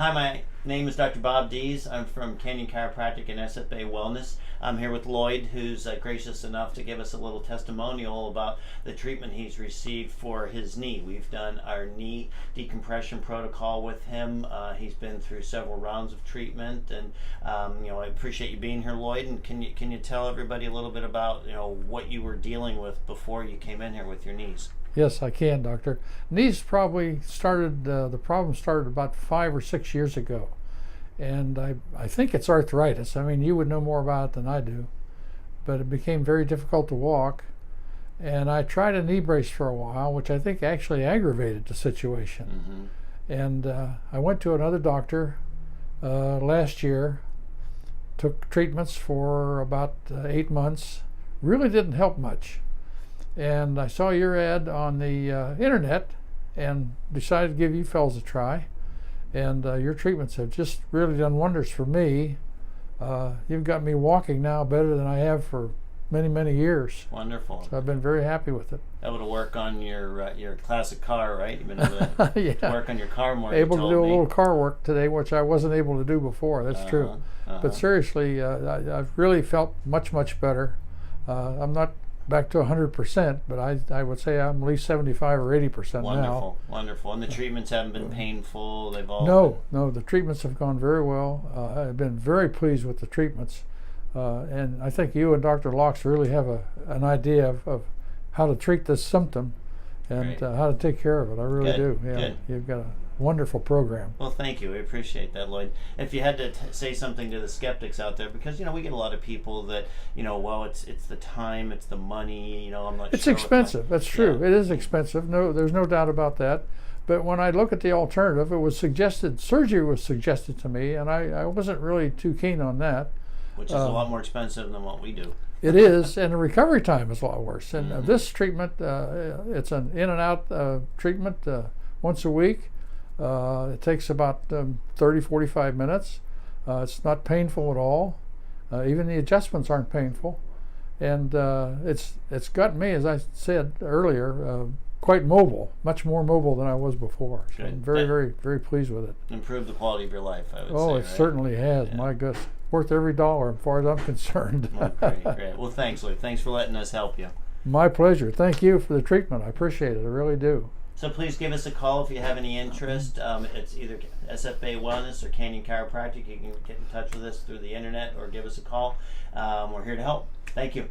Hi, my name is Dr. Bob Dees. I'm from Canyon Chiropractic and SFA Wellness. I'm here with Lloyd, who's gracious enough to give us a little testimonial about the treatment he's received for his knee. We've done our knee decompression protocol with him. He's been through several rounds of treatment, and I appreciate you being here, Lloyd. And can you tell everybody a little bit about what you were dealing with before you came in here with your knees? Yes, I can, Doctor. Knees probably started, the problem started about 5 or 6 years ago. And I think it's arthritis. I mean, you would know more about it than I do. But it became very difficult to walk. And I tried a knee brace for a while, which I think actually aggravated the situation. Mm-hmm. And I went to another doctor last year, took treatments for about 8 months. Really didn't help much. And I saw your ad on the internet and decided to give you fellows a try. And your treatments have just really done wonders for me. You've got me walking now better than I have for many, many years. Wonderful. So I've been very happy with it. Able to work on your classic car, right? You've been able to yeah. work on your car more. Able to do a little car work today, which I wasn't able to do before. That's true. But seriously, I've really felt much, much better. I'm not back to 100%, but I would say I'm at least 75 or 80% now. Wonderful, wonderful. And the treatments haven't been painful? They've all No, the treatments have gone very well. I've been very pleased with the treatments. And I think you and Dr. Locks really have an idea of how to treat this symptom and how to take care of it. I really do. Yeah, Good. You've got a wonderful program. Well, thank you. We appreciate that, Lloyd. If you had to say something to the skeptics out there, because we get a lot of people that well, it's the time, it's the money. I'm not. It's sure expensive. That's true. Yeah. It is expensive. No, there's no doubt about that. But when I look at the alternative, it was suggested. Surgery was suggested to me, and I wasn't really too keen on that. Which is a lot more expensive than what we do. It is, and the recovery time is a lot worse. And this treatment, it's an in and out treatment once a week. It takes about 30, 45 minutes. It's not painful at all. Even the adjustments aren't painful. And it's got me, as I said earlier, quite mobile, much more mobile than I was before. So I'm very, very, very pleased with it. Improved the quality of your life, I would say. Oh, it right? certainly has. Yeah. My goodness. Worth every dollar as far as I'm concerned. Great. Well, thanks, Lloyd. Thanks for letting us help you. My pleasure. Thank you for the treatment. I appreciate it. I really do. So please give us a call if you have any interest. It's either SFA Wellness or Canyon Chiropractic. You can get in touch with us through the internet or give us a call. We're here to help. Thank you.